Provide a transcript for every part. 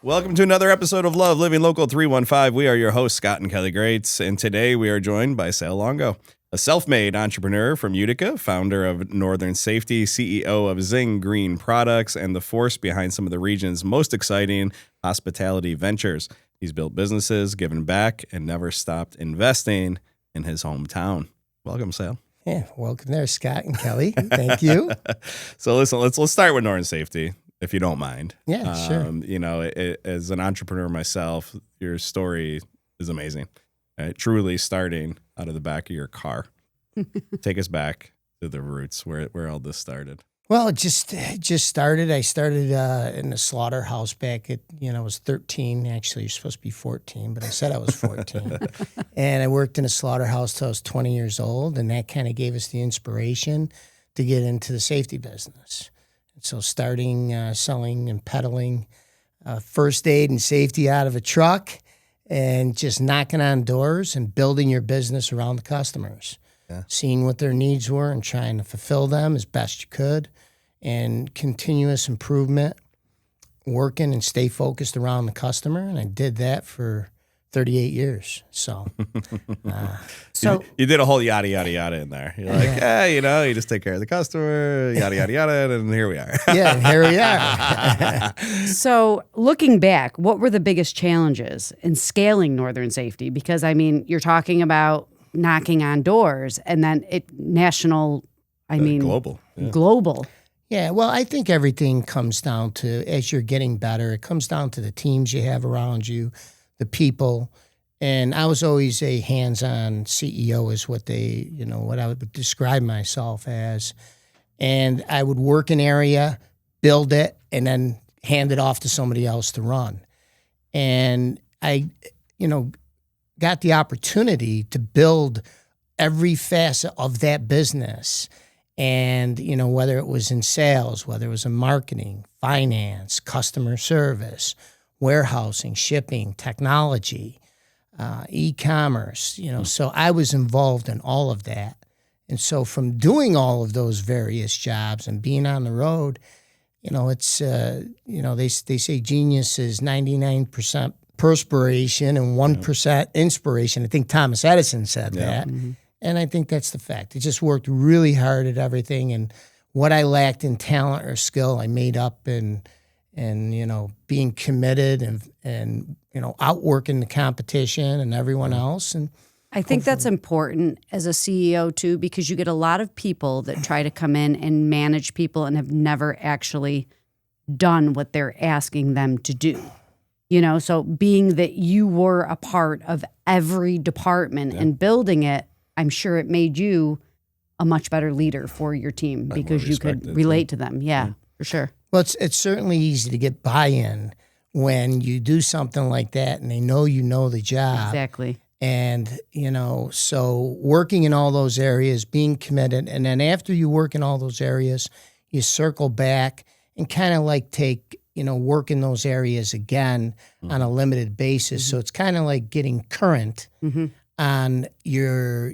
Welcome to another episode of Love Living Local 315. We are your hosts, Scott and Kelly Greats, and today we are joined by Sal Longo, a self-made entrepreneur from Utica, founder of Northern Safety, CEO of Zing Green Products, and the force behind some of the region's most exciting hospitality ventures. He's built businesses, given back, and never stopped investing in his hometown. Welcome, Sal. Yeah, welcome there, Scott and Kelly. Thank you. So listen, let's start with Northern Safety, if you don't mind. Yeah, sure. You know, as an entrepreneur myself, your story is amazing. Truly starting out of the back of your car. Take us back to the roots, where all this started. Well, it just started. I started in the slaughterhouse back at, I was 13. Actually, you're supposed to be 14, but I said I was 14. And I worked in a slaughterhouse till I was 20 years old, and that kind of gave us the inspiration to get into the safety business. So starting selling and peddling first aid and safety out of a truck and just knocking on doors and building your business around the customers. Yeah. Seeing what their needs were and trying to fulfill them as best you could, and continuous improvement, working and stay focused around the customer. And I did that for 38 years. So, you did a whole yada, yada, yada in there. You're like, you just take care of the customer, yada, yada, yada, and here we are. Yeah, here we are. So looking back, what were the biggest challenges in scaling Northern Safety? Because, I mean, you're talking about knocking on doors and then global. Yeah. Global. Yeah, well, I think everything comes down to, as you're getting better, it comes down to the teams you have around you, the people. And I was always a hands-on CEO is what I would describe myself as. And I would work an area, build it, and then hand it off to somebody else to run. And I, got the opportunity to build every facet of that business. And, whether it was in sales, whether it was in marketing, finance, customer service, warehousing, shipping, technology, e-commerce, so I was involved in all of that. And so from doing all of those various jobs and being on the road, it's, they say genius is 99% perspiration and 1% inspiration. I think Thomas Edison said that. Mm-hmm. And I think that's the fact. I just worked really hard at everything. And what I lacked in talent or skill, I made up in being committed and outworking the competition and everyone else. And I think that's important as a CEO too, because you get a lot of people that try to come in and manage people and have never actually done what they're asking them to do. So being that you were a part of every department and building it, I'm sure it made you a much better leader for your team because you could relate to them. Yeah, for sure. Well, it's certainly easy to get buy-in when you do something like that and they know the job. Exactly. And, so working in all those areas, being committed, and then after you work in all those areas, you circle back and kind of like take, work in those areas again on a limited basis. Mm-hmm. So it's kind of like getting current on your,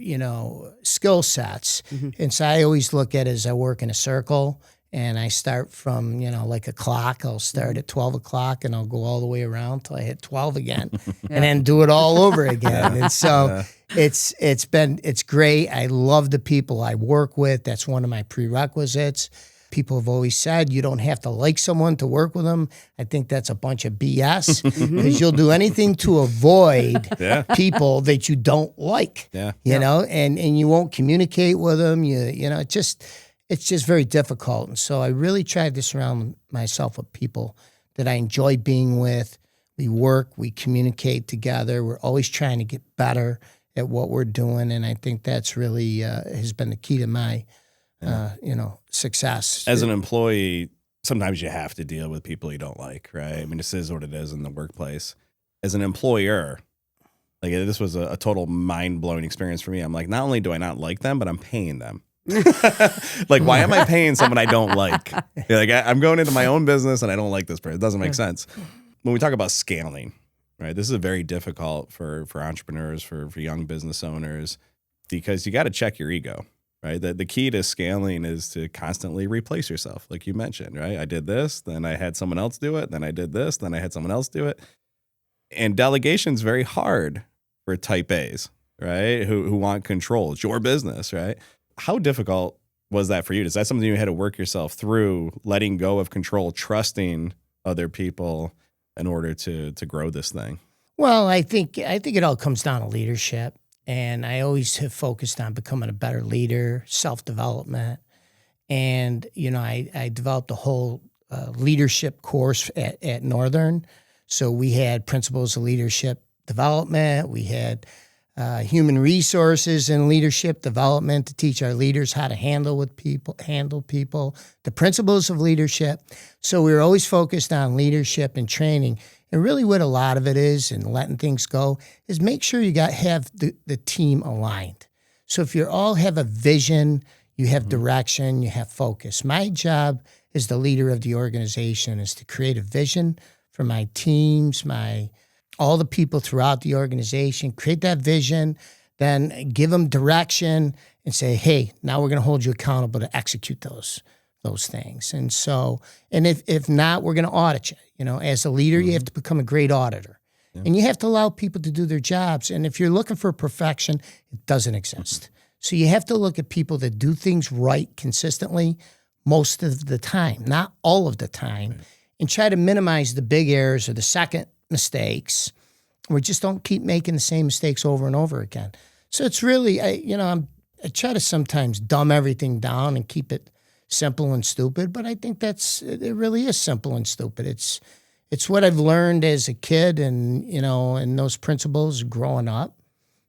skill sets. Mm-hmm. And so I always look at it as I work in a circle. And I start from, like a clock. I'll start at 12 o'clock and I'll go all the way around till I hit 12 again and then do it all over again. And so it's great. I love the people I work with. That's one of my prerequisites. People have always said you don't have to like someone to work with them. I think that's a bunch of BS because you'll do anything to avoid people that you don't like, and you won't communicate with them. It's just very difficult. And so I really tried to surround myself with people that I enjoy being with. We work, we communicate together. We're always trying to get better at what we're doing. And I think that's really has been the key to my, success. As an employee, sometimes you have to deal with people you don't like, right? I mean, this is what it is in the workplace. As an employer, like this was a total mind-blowing experience for me. I'm like, not only do I not like them, but I'm paying them. Like, why am I paying someone I don't like? Like, I'm going into my own business and I don't like this person. It doesn't make sense. When we talk about scaling, right, this is very difficult for entrepreneurs, for young business owners, because you got to check your ego, right? The key to scaling is to constantly replace yourself, like you mentioned, right? I did this, then I had someone else do it, then I did this, then I had someone else do it. And delegation's very hard for type A's, right? Who want control. It's your business, right? How difficult was that for you? Is that something you had to work yourself through, letting go of control, trusting other people in order to grow this thing? Well, I think it all comes down to leadership. And I always have focused on becoming a better leader, self-development. And, I developed a whole leadership course at Northern. So we had principles of leadership development. We had human resources and leadership development to teach our leaders how to handle people, the principles of leadership. So we were always focused on leadership and training. And really what a lot of it is, and letting things go, is make sure you have the team aligned. So if you all have a vision, you have direction, you have focus. My job as the leader of the organization is to create a vision for my teams, all the people throughout the organization, create that vision, then give them direction and say, hey, now we're going to hold you accountable to execute those things. And so, and if not, we're going to audit you. As a leader, you have to become a great auditor. Yeah. And you have to allow people to do their jobs. And if you're looking for perfection, it doesn't exist. So you have to look at people that do things right consistently most of the time, not all of the time, right, and try to minimize the big errors or the second mistakes. We just don't keep making the same mistakes over and over again. So it's really, I try to sometimes dumb everything down and keep it simple and stupid, but I think it really is simple and stupid. It's what I've learned as a kid, and and those principles growing up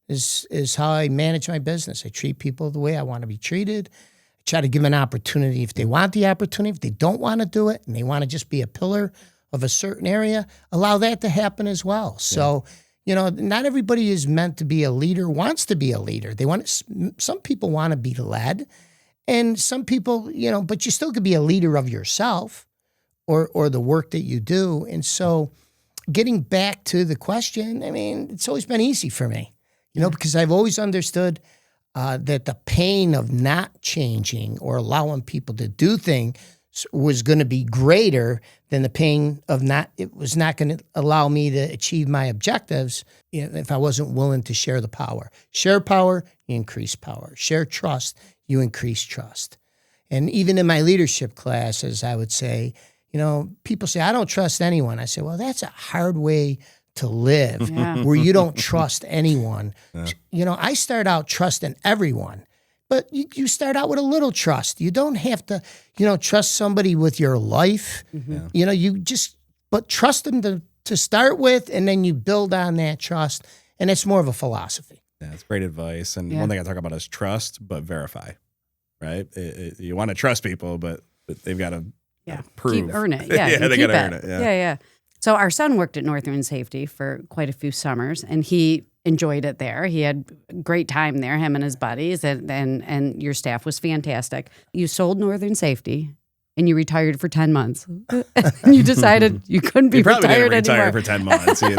is how I manage my business. I treat people the way I want to be treated. I try to give them an opportunity if they want the opportunity. If they don't want to do it and they want to just be a pillar of a certain area, allow that to happen as well. Yeah. So, not everybody is meant to be a leader, wants to be a leader. Some people want to be led. And some people, but you still could be a leader of yourself or the work that you do. And so getting back to the question, it's always been easy for me, because I've always understood that the pain of not changing or allowing people to do things was going to be greater than the pain of it was not going to allow me to achieve my objectives if I wasn't willing to share the power. Share power, you increase power. Share trust, you increase trust. And even in my leadership classes, I would say, people say, I don't trust anyone. I say, well, that's a hard way to live, where you don't trust anyone. Yeah. I start out trusting everyone, but you start out with a little trust. You don't have to, trust somebody with your life. Mm-hmm. But trust them to start with, and then you build on that trust. And it's more of a philosophy. Yeah, it's great advice. And one thing I talk about is trust, but verify, right? You want to trust people, but they've got to prove. Earn it. Yeah, they got to earn it. Yeah. So our son worked at Northern Safety for quite a few summers, and he enjoyed it there. He had a great time there, him and his buddies, and your staff was fantastic. You sold Northern Safety, and you retired for 10 months. And you decided you couldn't be retired anymore. anymore. For 10 months either.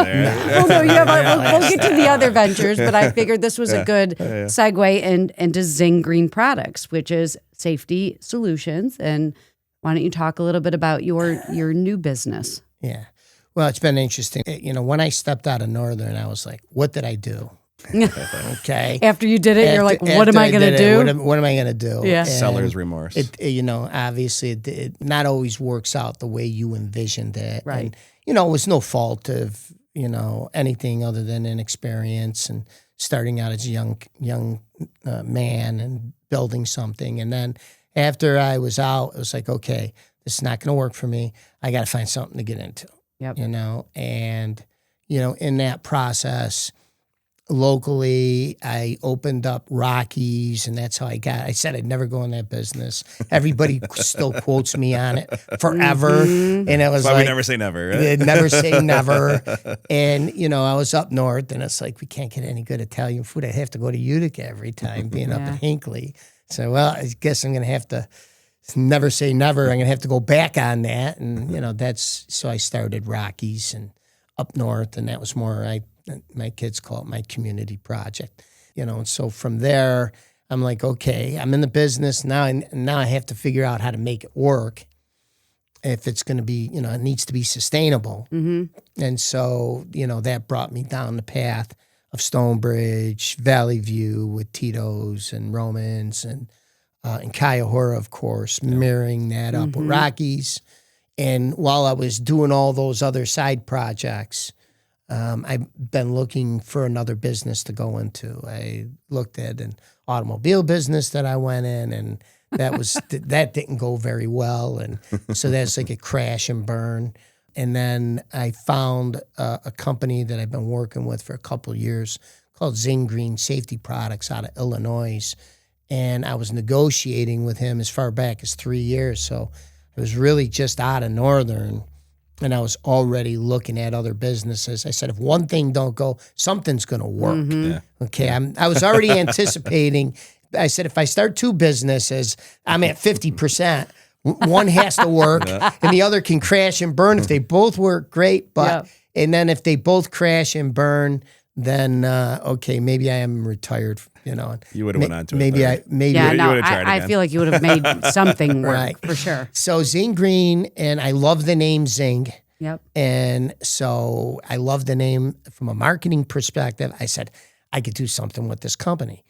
We'll get to the other ventures, but I figured this was a good segue into Zing Green Products, which is safety solutions. And why don't you talk a little bit about your new business? Yeah. Well, it's been interesting. When I stepped out of Northern, I was like, what did I do? Okay. After you did it, you're like, what am I going to do? What am I going to do? Yeah. Seller's remorse. Obviously it not always works out the way you envisioned it. Right. And, it was no fault of, anything other than inexperience and starting out as a young man and building something. And then after I was out, it was like, okay, this is not going to work for me. I got to find something to get into. Yep. And, in that process, locally, I opened up Rockies, and that's how I said I'd never go in that business. Everybody still quotes me on it forever. Mm-hmm. And it was we never say never, right? Never say never. And, I was up north, and it's like, we can't get any good Italian food. I have to go to Utica every time, being up in Hinckley. So, well, I guess I'm going to have to never say never. I'm going to have to go back on that. And, so I started Rockies and up north, and that was more, my kids call it my community project, and so from there, I'm like, okay, I'm in the business now. Now I have to figure out how to make it work. If it's going to be, it needs to be sustainable. Mm-hmm. And so, that brought me down the path of Stonebridge, Valley View with Tito's and Romans and Kuyahoora, of course, mirroring that up with Rockies. And while I was doing all those other side projects, I've been looking for another business to go into. I looked at an automobile business that I went in, and that didn't go very well. And so that's like a crash and burn. And then I found a company that I've been working with for a couple of years called Zing Green Safety Products out of Illinois. And I was negotiating with him as far back as 3 years. So it was really just out of Northern. And I was already looking at other businesses. I said, if one thing don't go, something's going to work. Mm-hmm. Yeah. Okay, I was already anticipating. I said, if I start two businesses, I'm at 50%. One has to work, and the other can crash and burn. If they both work, great. But and then if they both crash and burn, then okay, maybe I am retired. You would have went on to maybe it. I feel like you would have made something work Right. for sure. So Zing Green, and I love the name Zing. Yep. And so I love the name from a marketing perspective. I said I could do something with this company.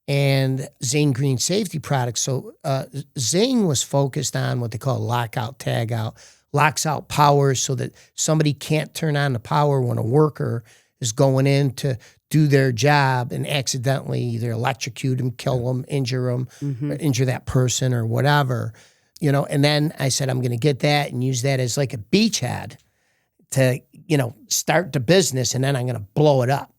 And Zing Green Safety Products. So Zing was focused on what they call lockout, tagout, locks out power so that somebody can't turn on the power when a worker is going in to do their job and accidentally either electrocute them, kill them, injure them, or injure that person or whatever. And then I said, I'm going to get that and use that as like a beachhead to, start the business, and then I'm going to blow it up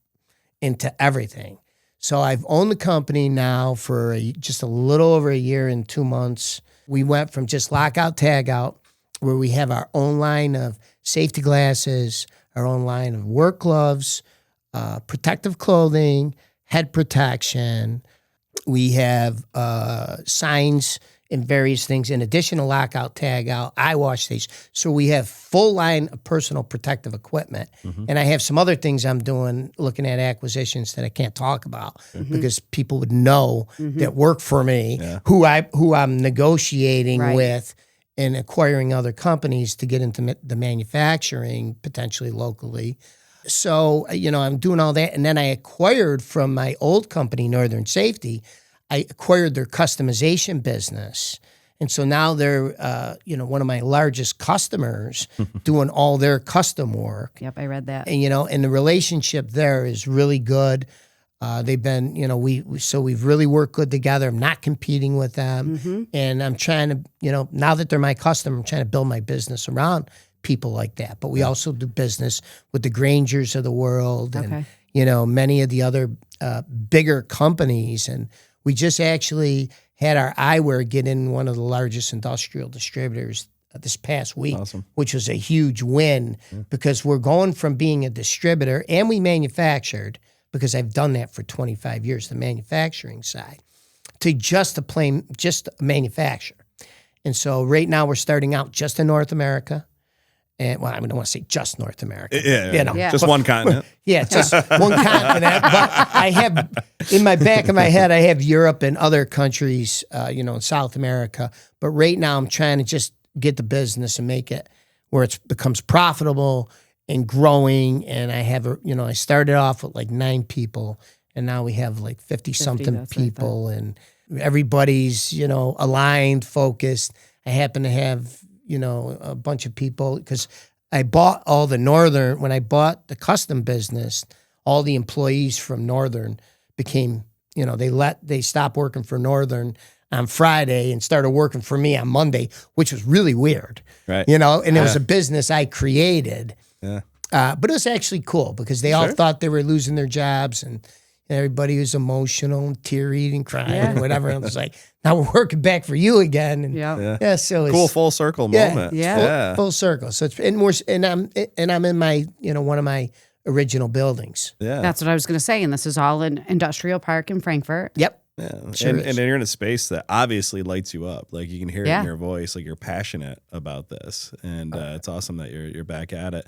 into everything. So I've owned the company now for just a little over a year and 2 months. We went from just lockout, tagout, where we have our own line of safety glasses, our own line of work gloves, protective clothing, head protection. We have signs and various things in addition to lockout, tagout, eye wash stations. So we have full line of personal protective equipment. And I have some other things I'm doing, looking at acquisitions that I can't talk about because people would know that work for me, who I'm negotiating with and acquiring other companies to get into the manufacturing potentially locally. So, I'm doing all that. And then I acquired from my old company, Northern Safety, I acquired their customization business. And so now they're, one of my largest customers doing all their custom work. Yep, I read that. And, and the relationship there is really good. They've been, we've really worked good together. I'm not competing with them. And I'm trying to, now that they're my customer, I'm trying to build my business around people like that. But we also do business with the Grangers of the world and, many of the other bigger companies. And we just actually had our eyewear get in one of the largest industrial distributors this past week, which was a huge win because we're going from being a distributor, and we manufactured, because I've done that for 25 years, the manufacturing side, to just a manufacturer. And so right now we're starting out just in North America. And I don't want to say just North America. Just one continent. Yeah, just one continent. But I have, in my back of my head, I have Europe and other countries, in South America. But right now I'm trying to just get the business and make it where it becomes profitable and growing. And I have, I started off with like 9 people, and now we have like 50-something people. And everybody's, aligned, focused. I happen to have a bunch of people because I bought all the Northern, when I bought the custom business, all the employees from Northern became, they stopped working for Northern on Friday and started working for me on Monday, which was really weird, right? And it was a business I created. Yeah. But it was actually cool because they all thought they were losing their jobs, and everybody was emotional and teary and crying and whatever. And I was like, now we're working back for you again. And so it's cool full circle moment. Full circle. So it's and I'm in my one of my original buildings. Yeah, that's what I was going to say. And this is all in Industrial Park in Frankfurt. Yep. Yeah, sure and you're in a space that obviously lights you up. Like you can hear it in your voice. Like you're passionate about this, and it's awesome that you're back at it.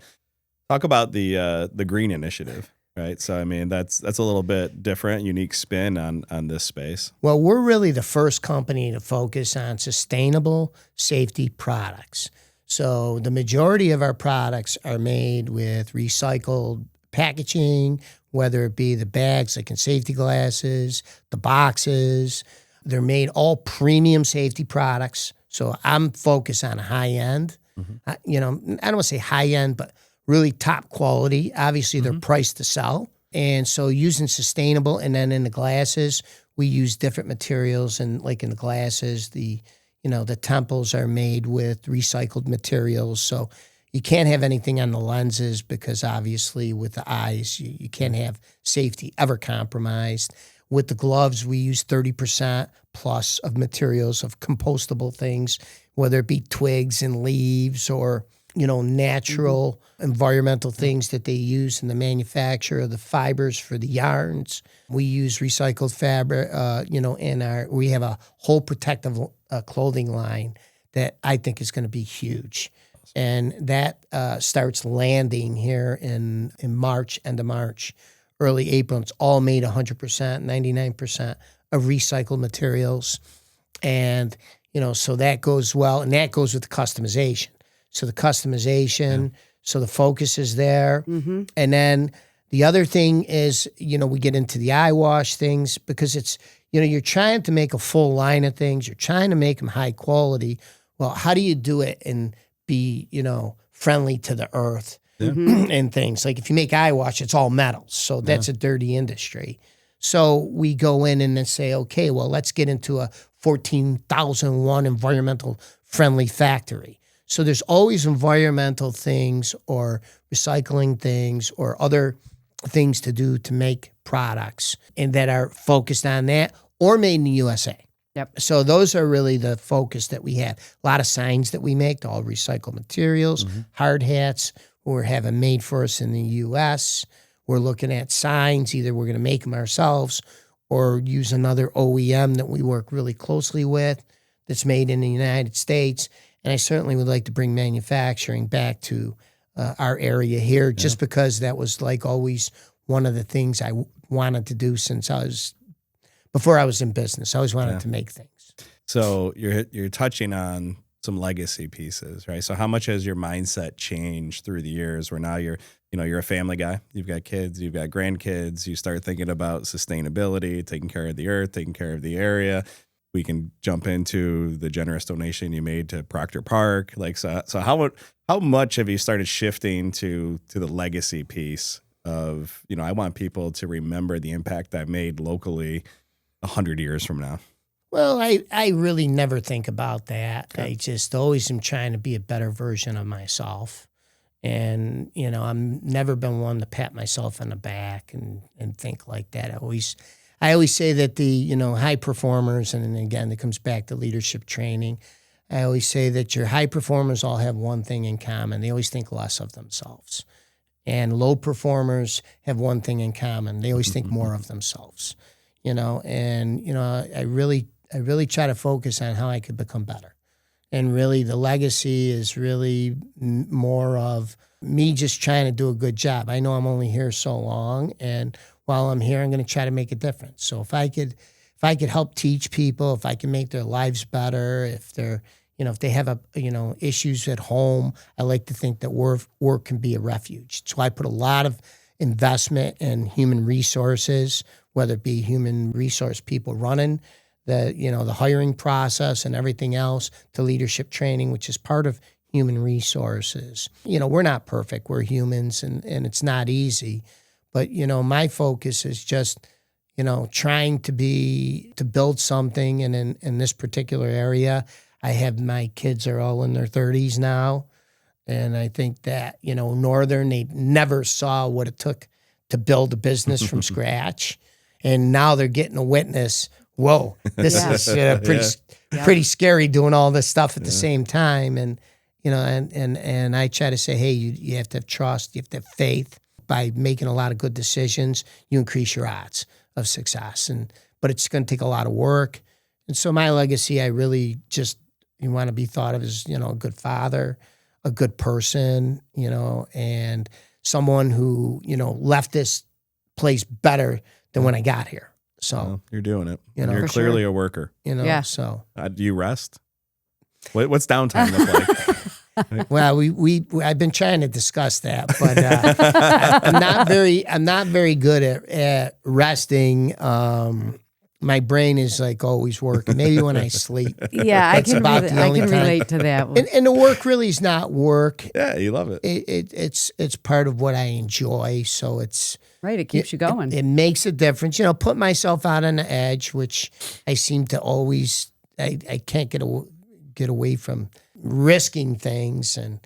Talk about the green initiative. right? So I mean, that's a little bit different, unique spin on this space. Well, we're really the first company to focus on sustainable safety products. So the majority of our products are made with recycled packaging, whether it be the bags like in safety glasses, the boxes. They're made all premium safety products. So I'm focused on high end. I don't want to say high end, but really top quality. Obviously, they're priced to sell. And so using sustainable, and then in the glasses, we use different materials. And like in the glasses, the temples are made with recycled materials. So you can't have anything on the lenses because obviously with the eyes, you can't have safety ever compromised. With the gloves, we use 30% plus of materials of compostable things, whether it be twigs and leaves or, natural environmental things that they use in the manufacture of the fibers for the yarns. We use recycled fabric, we have a whole protective clothing line that I think is going to be huge. And that starts landing here in March, end of March, early April. It's all made 100%, 99% of recycled materials. And, so that goes well. And that goes with the customization. So the customization, so the focus is there. Mm-hmm. And then the other thing is, we get into the eye wash things because it's, you're trying to make a full line of things. You're trying to make them high quality. Well, how do you do it and be, friendly to the earth and things? Like if you make eye wash, it's all metals. So that's a dirty industry. So we go in and then say, okay, well, let's get into a 14,001 environmental friendly factory. So there's always environmental things or recycling things or other things to do to make products and that are focused on that or made in the USA. Yep. So those are really the focus that we have. A lot of signs that we make, all recycled materials, hard hats, we're having made for us in the U.S. We're looking at signs. Either we're going to make them ourselves or use another OEM that we work really closely with that's made in the United States. And I certainly would like to bring manufacturing back to our area here just because that was like always one of the things I wanted to do since before I was in business. I always wanted to make things. So you're touching on some legacy pieces, right? So how much has your mindset changed through the years where now you're a family guy, you've got kids, you've got grandkids, you start thinking about sustainability, taking care of the earth, taking care of the area. We can jump into the generous donation you made to Proctor Park. So how much have you started shifting to the legacy piece of, I want people to remember the impact I made locally 100 years from now? Well, I really never think about that. Okay. I just always am trying to be a better version of myself. And, I'm never been one to pat myself on the back and think like that. I always say that the, high performers, and again, it comes back to leadership training. I always say that your high performers all have one thing in common. They always think less of themselves. And low performers have one thing in common. They always think more of themselves, I really try to focus on how I could become better. And really the legacy is really more of me just trying to do a good job. I know I'm only here so long, and while I'm here, I'm going to try to make a difference. So if I could help teach people, if I can make their lives better, if they're, if they have issues at home, I like to think that work can be a refuge. So I put a lot of investment in human resources, whether it be human resource people running the hiring process and everything else, to leadership training, which is part of human resources. We're not perfect. We're humans, and it's not easy. But, my focus is just, trying to build something. And in this particular area, I have my kids are all in their 30s now. And I think that, Northern, they never saw what it took to build a business from scratch. And now they're getting a witness. Whoa, this is pretty scary doing all this stuff at the same time. And, and I try to say, hey, you have to have trust. You have to have faith. By making a lot of good decisions, you increase your odds of success. But it's going to take a lot of work. And so my legacy, I really just want to be thought of as, a good father, a good person, and someone who, left this place better than when I got here. So Well, you're doing it. You know, you're for clearly sure. a worker. Yeah. So Do you rest? What's downtime look like? well, I've been trying to discuss that, but I'm not very good at resting. My brain is like always working. Maybe when I sleep. Yeah, I That's can, about the only time. relate to that one. And the work really is not work. Yeah, you love it. It's part of what I enjoy. So it's Right, it keeps you going. It makes a difference. Put myself out on the edge, which I seem to always. I can't get away from risking things, and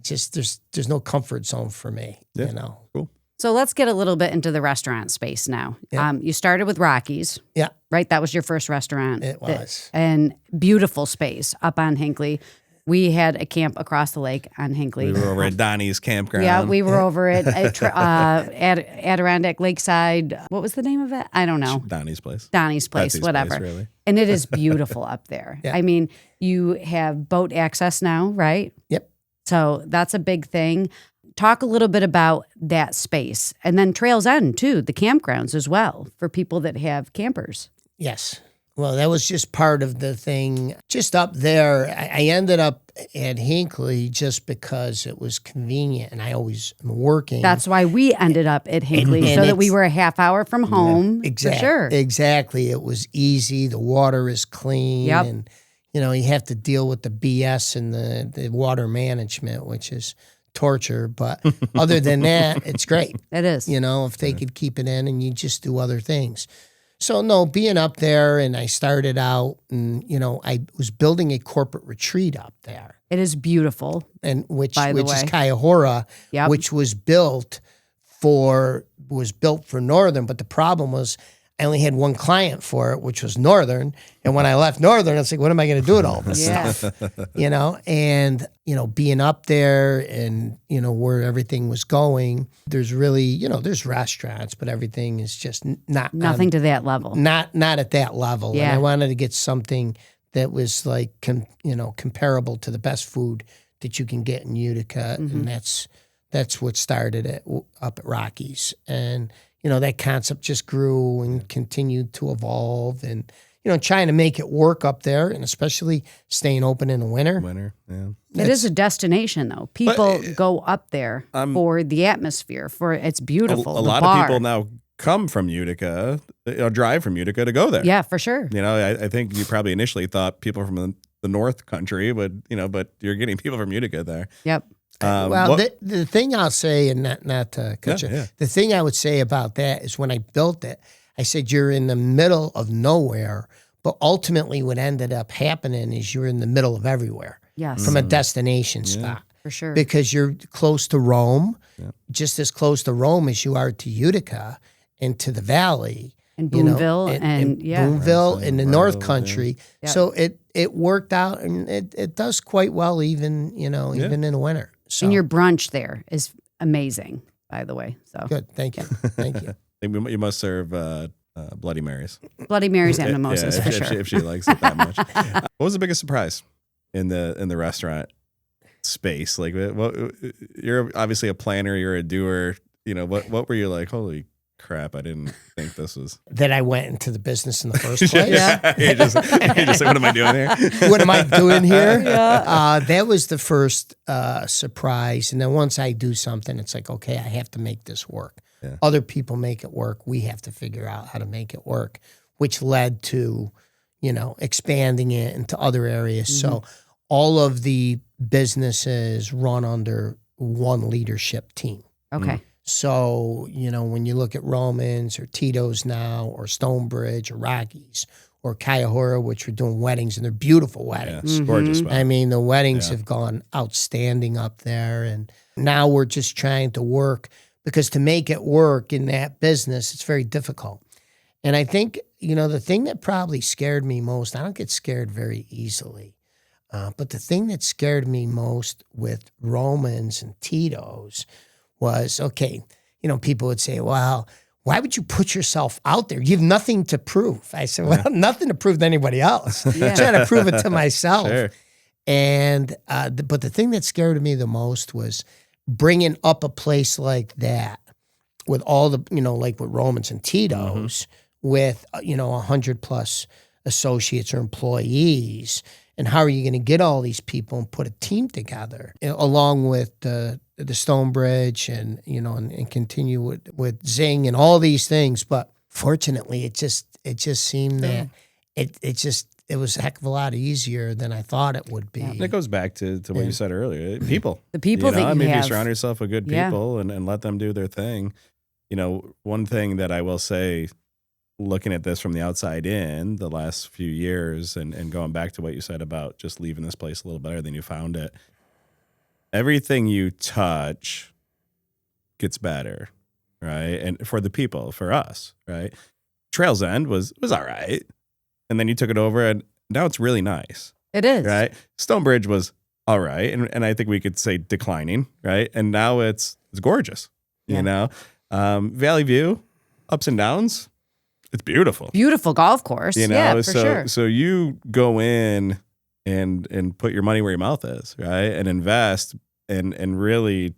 just there's no comfort zone for me. Yeah. Cool. So let's get a little bit into the restaurant space now. Yeah. You started with Rocky's. Yeah. Right? That was your first restaurant. It was. And beautiful space up on Hinckley. We had a camp across the lake on Hinckley. We were over at Donnie's campground. Yeah, we were over at Adirondack Lakeside. What was the name of it? I don't know. Donnie's place. Donnie's place, Betsy's whatever. place, really. And it is beautiful up there. Yeah. I mean, you have boat access now, right? Yep. So that's a big thing. Talk a little bit about that space. And then Trails End, too, the campgrounds as well, for people that have campers. Yes. Well, that was just part of the thing. Just up there, I ended up at Hinckley just because it was convenient, and I always am working. That's why we ended up at Hinckley, And so that we were a half hour from home. Exactly. For sure. Exactly. It was easy. The water is clean. Yep. And, you have to deal with the BS and the water management, which is torture. But other than that, it's great. It is. If they could keep it in and you just do other things. So, no, being up there, and I started out, and, I was building a corporate retreat up there. It is beautiful. And which By the is way. Kuyahoora, Yep. which was built for Northern, but the problem was I only had one client for it, which was Northern. And when I left Northern, I was like, what am I going to do with all this Yeah. stuff? And being up there and where everything was going, there's really, there's restaurants, but everything is just not Nothing to that level. not at that level. Yeah. And I wanted to get something that was like comparable to the best food that you can get in Utica, and that's what started it up at Rocky's. And that concept just grew and continued to evolve, and trying to make it work up there, and especially staying open in the winter. Yeah. It is a destination, though. People go up there for the atmosphere. For it's beautiful. A lot of people now come from Utica, drive from Utica to go there. Yeah, for sure. I think you probably initially thought people from the North Country would, but you're getting people from Utica there. Yep. The thing I'll say, and not to cut you, the thing I would say about that is when I built it, I said you're in the middle of nowhere, but ultimately what ended up happening is you're in the middle of everywhere. Yes. From a destination spot. For sure. Because you're close to Rome, just as close to Rome as you are to Utica and to the valley. And Boonville and Boonville in the North Country. Yeah. So it worked out, and it does quite well even in the winter. So And your brunch there is amazing, by the way. So good. Thank you. Thank you. You must serve Bloody Marys. Bloody Marys and mimosas for sure. If she likes it that much. What was the biggest surprise in the restaurant space? Like, you're obviously a planner. You're a doer. What were you like? Holy crap! I didn't think this was That I went into the business in the first place. You're just like, what am I doing here? What am I doing here? Yeah. That was the first surprise. And then once I do something, it's like, okay, I have to make this work. Yeah. Other people make it work. We have to figure out how to make it work, which led to, expanding it into other areas. Mm-hmm. So all of the businesses run under one leadership team. Okay. So, when you look at Romans or Tito's now or Stonebridge or Rockies or Kuyahoora, which are doing weddings, and they're beautiful Yeah, weddings. it's gorgeous. spot. I mean, the weddings Yeah. have gone outstanding up there. And now we're just trying to work, because to make it work in that business, it's very difficult. And I think, the thing that probably scared me most, I don't get scared very easily, but the thing that scared me most with Romans and Tito's was, okay, people would say, well, why would you put yourself out there? You have nothing to prove. I said, well, nothing to prove to anybody else. Yeah. I'm trying to prove it to myself. Sure. And but the thing that scared me the most was bringing up a place like that with all the, like with Romans and Tito's, with, 100 plus associates or employees. And how are you going to get all these people and put a team together, along with the Stonebridge and, and continue with Zing and all these things. But fortunately, it just seemed that it was a heck of a lot easier than I thought it would be. And it goes back to what you said earlier. People. The people that you have. You surround yourself with good people and let them do their thing. One thing that I will say, looking at this from the outside in the last few years and going back to what you said about just leaving this place a little better than you found it, everything you touch gets better, right? And for the people, for us, right? Trails End was all right. And then you took it over and now it's really nice. It is. Right? Stonebridge was all right. And I think we could say declining, right? And now it's gorgeous, Valley View, ups and downs. It's beautiful. Beautiful golf course. Yeah, for sure. So you go in and put your money where your mouth is, right? And invest and really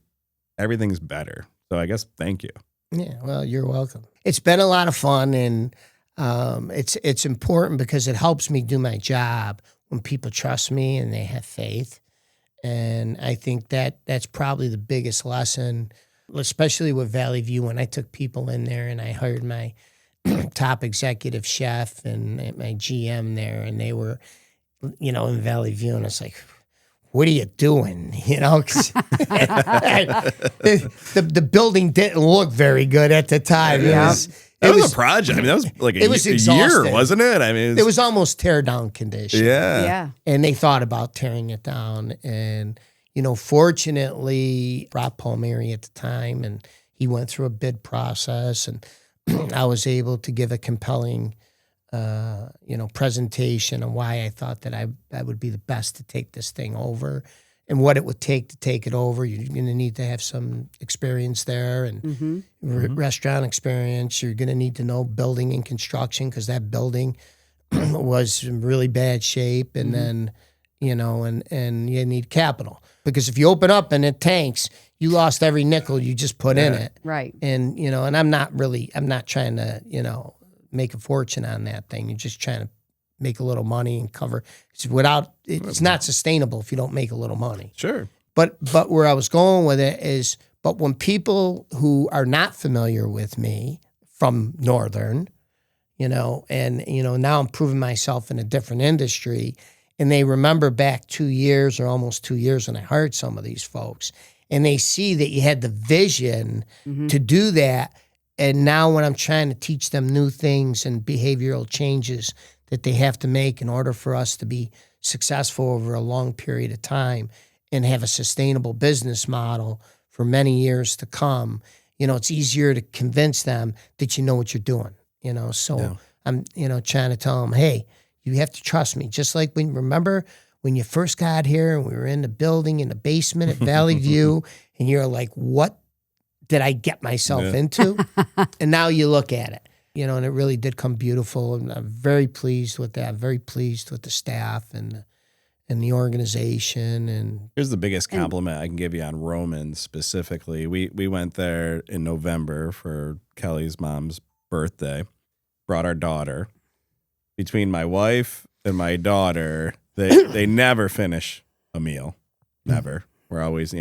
everything's better. So I guess thank you. Yeah, well, you're welcome. It's been a lot of fun, and it's important because it helps me do my job when people trust me and they have faith. And I think that's probably the biggest lesson, especially with Valley View, when I took people in there and I hired my top executive chef and my GM there, and they were, in Valley View, and it's like, what are you doing? 'Cause the building didn't look very good at the time. It was a project. I mean, that was like a year, wasn't it? I mean, it was almost tear down condition. Yeah. And they thought about tearing it down. And, fortunately, Rob Palmieri at the time, and he went through a bid process, and I was able to give a compelling, presentation on why I thought that I would be the best to take this thing over and what it would take to take it over. You're going to need to have some experience there and restaurant experience. You're going to need to know building and construction because that building was in really bad shape. And then, and you need capital. Because if you open up and it tanks, you lost every nickel you just put in it. Right. And, and I'm not trying to, make a fortune on that thing. You're just trying to make a little money and cover. It's not sustainable if you don't make a little money. Sure. But where I was going with it is, but when people who are not familiar with me from Northern, now I'm proving myself in a different industry, and they remember back 2 years or almost 2 years when I hired some of these folks, and they see that you had the vision to do that. And now when I'm trying to teach them new things and behavioral changes that they have to make in order for us to be successful over a long period of time and have a sustainable business model for many years to come, it's easier to convince them that you know what you're doing, So I'm, trying to tell them, hey, you have to trust me. Just like remember when you first got here and we were in the building in the basement at Valley View and you're like, what did I get myself into? And now you look at it, and it really did come beautiful. And I'm very pleased with that. I'm very pleased with the staff and the organization. And here's the biggest compliment I can give you on Romans specifically. We went there in November for Kelly's mom's birthday, brought our daughter. Between my wife and my daughter, they never finish a meal. Never. We're always,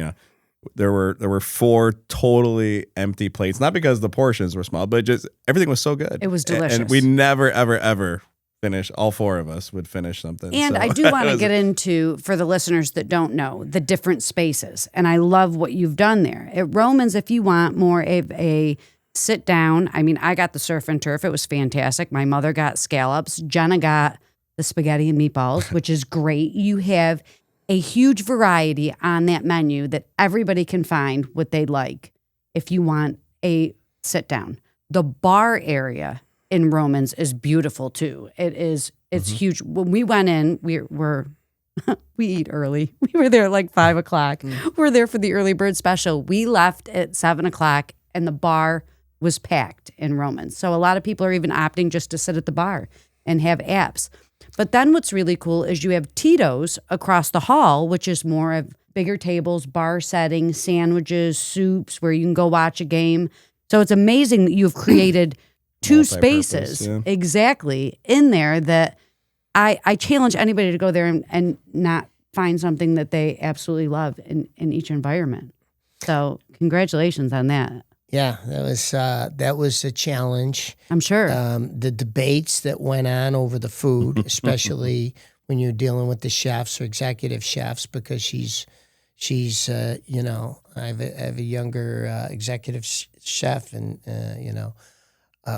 There were 4 totally empty plates, not because the portions were small, but just everything was so good. It was delicious. And we never, ever, ever finish. All 4 of us would finish something. And so I do want to get into, for the listeners that don't know, the different spaces. And I love what you've done there. At Romans, if you want more of a sit down, I mean, I got the surf and turf. It was fantastic. My mother got scallops. Jenna got the spaghetti and meatballs, which is great. You have a huge variety on that menu that everybody can find what they like if you want a sit down. The bar area in Romans is beautiful too. It's huge. When we went in, we eat early. We were there like 5 o'clock. We were there for the early bird special. We left at 7 o'clock and the bar was packed in Romans. So a lot of people are even opting just to sit at the bar and have apps. But then what's really cool is you have Tito's across the hall, which is more of bigger tables, bar settings, sandwiches, soups, where you can go watch a game. So it's amazing that you've created two Multi-purpose, spaces yeah. exactly in there that I challenge anybody to go there and not find something that they absolutely love in each environment. So congratulations on that. Yeah, that was a challenge. I'm sure. The debates that went on over the food, especially when you're dealing with the chefs or executive chefs, because she's you know, I have a younger executive chef, and you know,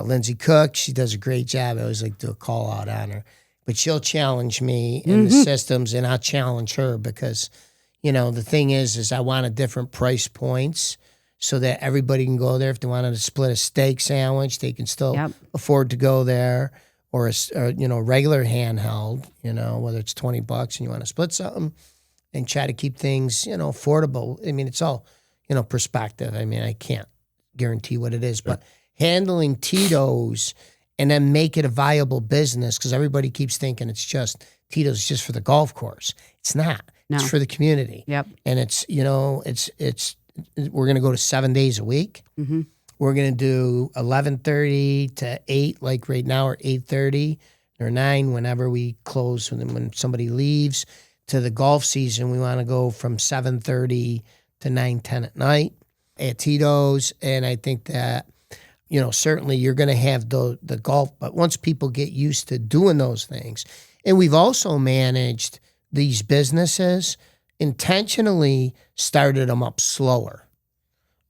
Lindsay Cook. She does a great job. I always like to do a call out on her, but she'll challenge me in the systems, and I'll challenge her because, you know, the thing is I want a different price points so that everybody can go there. If they wanted to split a steak sandwich, they can still afford to go there, or you know, regular handheld, you know, whether it's $20 and you want to split something, and try to keep things, you know, affordable. I mean, it's all, you know, perspective. I mean, I can't guarantee what it is, but handling Tito's and then make it a viable business, because everybody keeps thinking it's just Tito's just for the golf course. It's not. No. It's for the community. Yep. And it's, you know, we're going to go to 7 days a week. Mm-hmm. We're going to do 11:30 to 8, like right now, or 8:30 or 9, whenever we close, when somebody leaves. To the golf season, we want to go from 7:30 to 9:10 at night at Tito's. And I think that, you know, certainly you're going to have the golf, but once people get used to doing those things, and we've also managed these businesses, intentionally started them up slower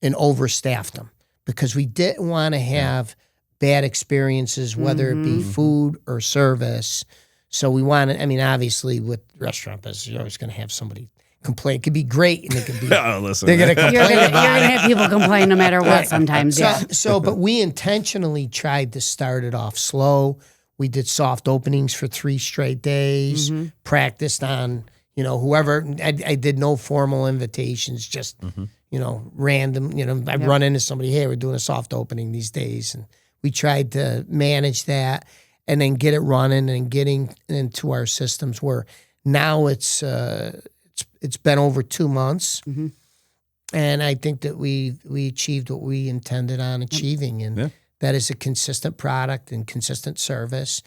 and overstaffed them, because we didn't want to have bad experiences, whether it be food or service. So we wanted, I mean, obviously with restaurant business, you're always going to have somebody complain. It could be great, and it could be, Oh, listen. they're going to You're complain gonna about it. have people complain no matter what sometimes. Yeah. But we intentionally tried to start it off slow. We did soft openings for 3 straight days, practiced on, you know, whoever. I did no formal invitations, just, you know, random. You know, I run into somebody, hey, we're doing a soft opening these days. And we tried to manage that and then get it running and getting into our systems, where now it's been over 2 months. And I think that we achieved what we intended on achieving. And that is a consistent product and consistent service.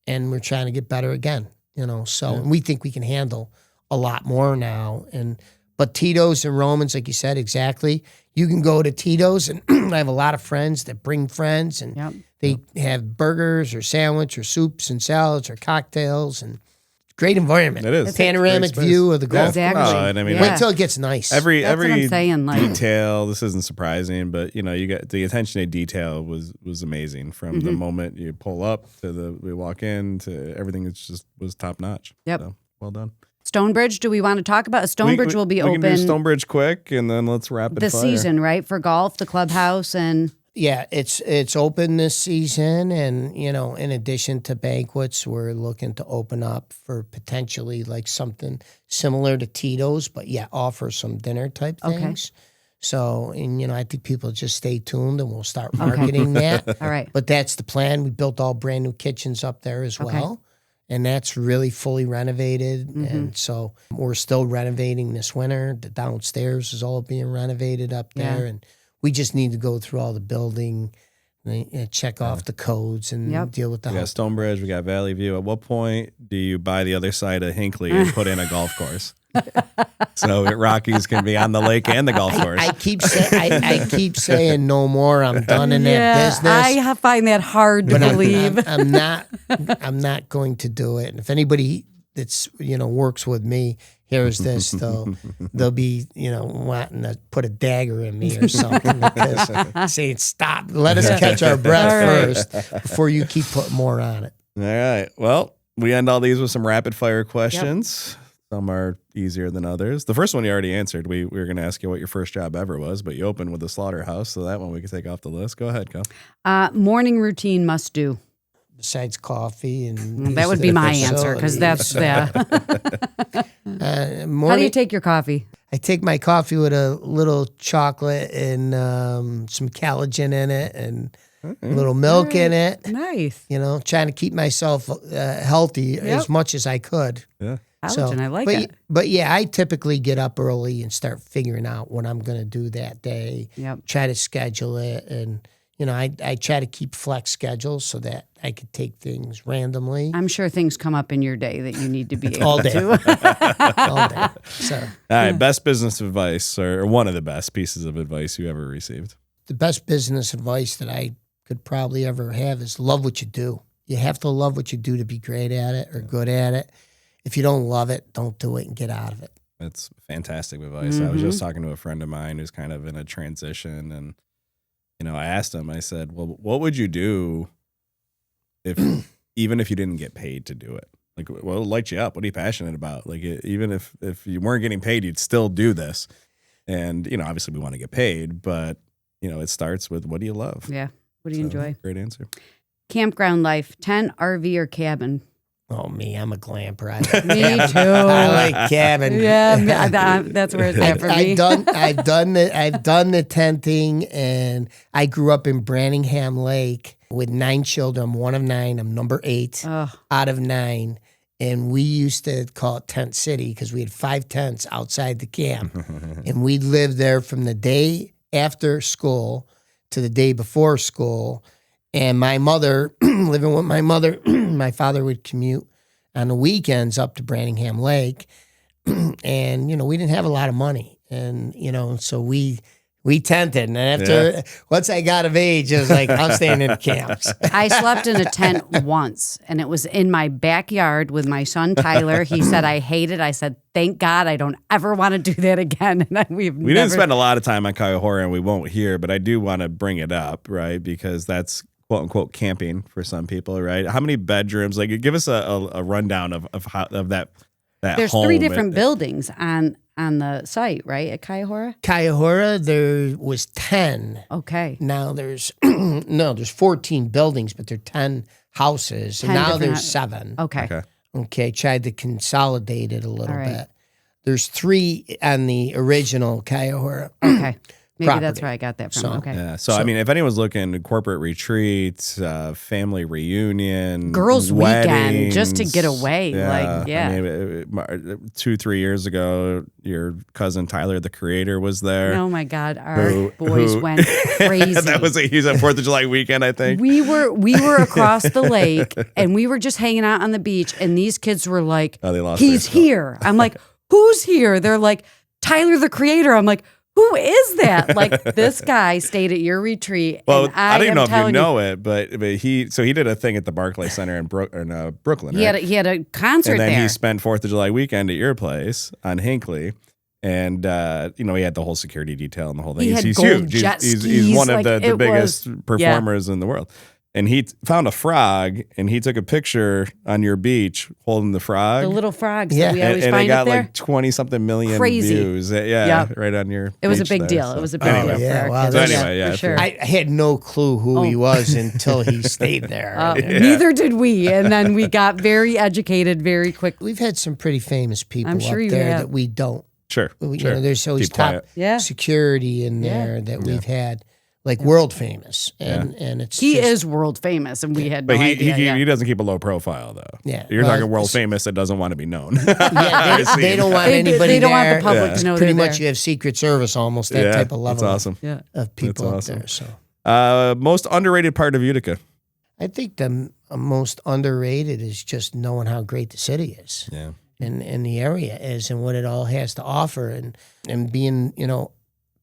And we're trying to get better again, you know. So and we think we can handle a lot more now. But Tito's and Romans, like you said, exactly. You can go to Tito's, and I have a lot of friends that bring friends, and they have burgers or sandwich or soups and salads or cocktails, and great environment. It is. Panoramic view of the golf Exactly. course. And I mean, Wait till it gets nice. every That's what I'm saying, like- detail. This isn't surprising, but you know, you got the attention to detail was amazing from the moment you pull up to we walk in to everything. It's just was top notch. Yep. So, well done. Stonebridge, do we want to talk about? Stonebridge will be we open can do Stonebridge quick, and then let's rapid the fire. season, right? For golf, the clubhouse, and Yeah, it's open this season, and you know, in addition to banquets, we're looking to open up for potentially like something similar to Tito's, but offer some dinner type things. So, and you know, I think people just stay tuned, and we'll start marketing that. all right. But that's the plan. We built all brand new kitchens up there as well. And that's really fully renovated. And so we're still renovating this winter. The downstairs is all being renovated up there. And we just need to go through all the building, check off the codes, and deal with the We got house. Stonebridge, we got Valley View. At what point do you buy the other side of Hinckley and put in a golf course? So Rockies can be on the lake and the golf course. I keep saying no more. I'm done in that business. I find that hard to believe. I'm not going to do it. And if anybody that's, you know, works with me hears this, they'll be, you know, wanting to put a dagger in me or something, because saying stop, let us catch our breath first before you keep putting more on it. All right. Well, we end all these with some rapid fire questions. Some are easier than others. The first one you already answered. We were going to ask you what your first job ever was, but you opened with the slaughterhouse, so that one we can take off the list. Go ahead, Cal. Morning routine must do. Besides coffee and That would be my answer, because that's How do you take your coffee? I take my coffee with a little chocolate and some collagen in it, and a little milk in it. Nice. You know, trying to keep myself healthy as much as I could. Yeah. College, and I like but, it. But yeah, I typically get up early and start figuring out what I'm going to do that day. Yep. Try to schedule it, and I try to keep flex schedules so that I could take things randomly. I'm sure things come up in your day that you need to be able all day. to. All day. So All right, best business advice, or one of the best pieces of advice you ever received. the best business advice that I could probably ever have is love what you do. You have to love what you do to be great at it or good at it. If you don't love it, don't do it and get out of it. That's fantastic advice. I was just talking to a friend of mine who's kind of in a transition, and I asked him. I said, "Well, what would you do if even if you didn't get paid to do it? Like, what lights you up? What are you passionate about? Like, even if you weren't getting paid, you'd still do this." And obviously, we want to get paid, but it starts with what do you love? Yeah. What do you enjoy? Great answer. Campground life, tent, RV, or cabin? Oh, me, I'm a glamper. Me too. I like cabin. Yeah, that's where it's at for me. I've done the tenting, and I grew up in Branningham Lake with 9 children. I'm one of 9. I'm number 8 out of 9. And we used to call it Tent City because we had 5 tents outside the camp. And we'd live there from the day after school to the day before school. And my mother, living with my mother, my father would commute on the weekends up to Branningham Lake. And, we didn't have a lot of money. And, so we tented. And after, once I got of age, it was like, I'm staying in the camps. I slept in a tent once, and it was in my backyard with my son, Tyler. He said, I hate it. I said, thank God I don't ever want to do that again. And we didn't spend a lot of time on Kuyahoora, and we won't here, but I do want to bring it up, right? Because that's quote unquote camping for some people, right? How many bedrooms? Like, give us a rundown of that There's home. 3 different buildings on the site, right, at Kuyahoora? Kuyahoora, there was 10. Okay. Now there's 14 buildings, but there are 10 houses. 10 And now different there's 7. Okay. Okay, tried to consolidate it a little All right. bit. There's 3 on the original Kuyahoora. Okay. Maybe property. that's where I got that from. So, okay. Yeah. So, I mean, if anyone's looking, corporate retreats, family reunion, Girls' weddings, weekend, just to get away. Yeah. Like, yeah. I mean, 2-3 years ago, your cousin Tyler, the creator, was there. Oh my God, our boys went crazy. He was on 4th of July weekend, I think. We were across the lake, and we were just hanging out on the beach, and these kids were like, Oh, they lost he's here. I'm like, who's here? They're like, Tyler, the creator. I'm like, who is that? Like, this guy stayed at your retreat. Well, and I don't know if you know you, it, but he did a thing at the Barclays Center in Brooklyn. he right? had a concert and then there. he spent 4th of July weekend at your place on Hinckley. And, he had the whole security detail and the whole thing. He had He's gold huge. jet He's one of skis. the It biggest was- performers in the world. And he found a frog, and he took a picture on your beach holding the frog. The little frogs Yeah. that we and, always and find it got up there. like 20-something million Crazy. views. Yeah, Yep. right on your It was a beach big there, deal. so. It was a big Anyway. deal. Yeah, for our wow, kids. that's- So anyway, yeah, for sure. I had no clue who he was until he stayed there. Neither did we. And then we got very educated very quickly. We've had some pretty famous people I'm sure up you there have. that we don't. Sure. There's always Keep top quiet. Yeah. security in there that we've had, like world famous, and it's He just, is world famous, and we had no But idea. he doesn't keep a low profile, though. Yeah. You're Well, talking world it's- famous that doesn't want to be known. Yeah, they don't want They anybody don't want there. the public to know Pretty they're much there. you have Secret Service almost that type of level That's awesome. Yeah. of people That's up awesome. there. So Most underrated part of Utica. I think the most underrated is just knowing how great the city is. Yeah. And the area is and what it all has to offer and being,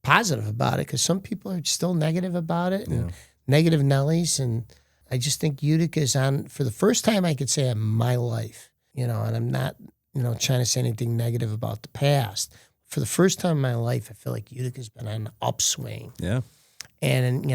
positive about it because some people are still negative about it and negative Nellies. And I just think Utica is on, for the first time I could say in my life, and I'm not, trying to say anything negative about the past. For the first time in my life, I feel like Utica's been on the upswing. Yeah. And,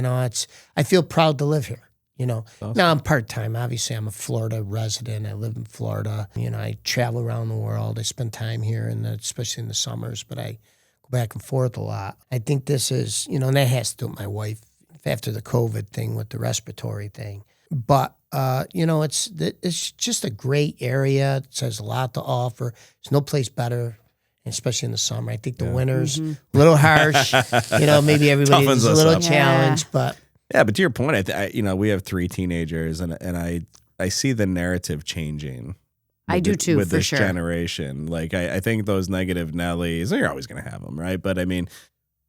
I feel proud to live here. Now I'm part-time. Obviously, I'm a Florida resident. I live in Florida. I travel around the world. I spend time here, especially in the summers, but I go back and forth a lot. I think this is, and that has to do with my wife after the COVID thing with the respiratory thing. But, it's just a great area. It has a lot to offer. There's no place better, especially in the summer. I think the winter's a little harsh. Maybe everybody's Toughens a us little up. challenged, but... Yeah, but to your point, we have 3 teenagers, and I see the narrative changing I do too, with for this sure. generation. Like I think those negative Nellies, you're always going to have them, right? But I mean,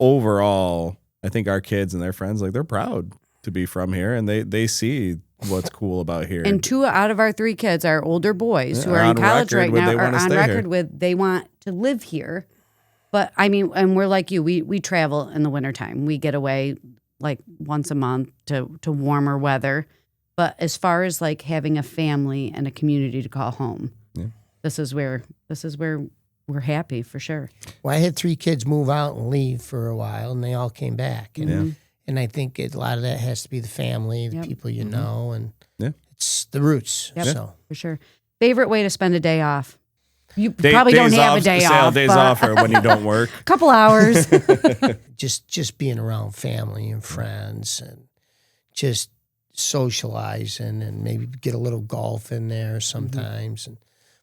overall, I think our kids and their friends, like they're proud to be from here, and they see what's cool about here. And 2 out of our 3 kids are older boys who are are in on college record right with now they are wanna on stay record here. with they want to live here. But I mean, and we're like you, we travel in the wintertime. We get away like once a month to warmer weather. But as far as like having a family and a community to call home, this is where we're happy for sure. Well, I had 3 kids move out and leave for a while, and they all came back. And I think a lot of that has to be the family, the people you know, and it's the roots. Yep. So For sure. Favorite way to spend a day off? You Day- probably don't days have off, a day Sal, off. days but off or when you don't work. a couple hours. just being around family and friends and just socializing and maybe get a little golf in there sometimes.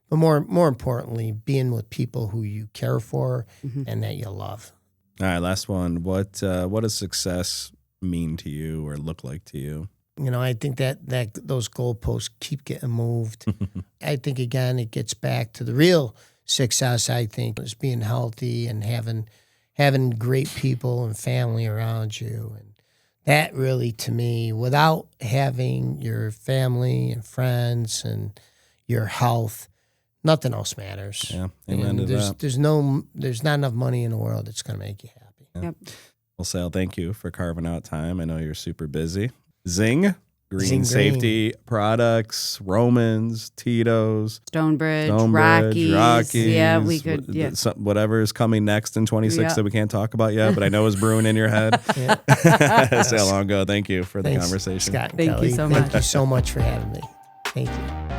But more importantly, being with people who you care for and that you love. All right, last one. What does success mean to you or look like to you? You know, I think that those goalposts keep getting moved. I think, again, it gets back to the real success, I think, is being healthy and having great people and family around you. And that really, to me, without having your family and friends and your health, nothing else matters. Yeah, amen to that. There's not enough money in the world that's going to make you happy. Yeah. Yep. Well, Sal, thank you for carving out time. I know you're super busy. Zing Green Zing Green. Safety Products, Romans, Tito's, Stonebridge, Rockies. Yeah, we could. Yeah. Whatever is coming next in 26 Yeah. that we can't talk about yet, but I know is brewing in your head. Sal Longo, thank you for the Thanks, conversation. Scott and Thank you Kelly. so Thank much. you so much for having me. Thank you.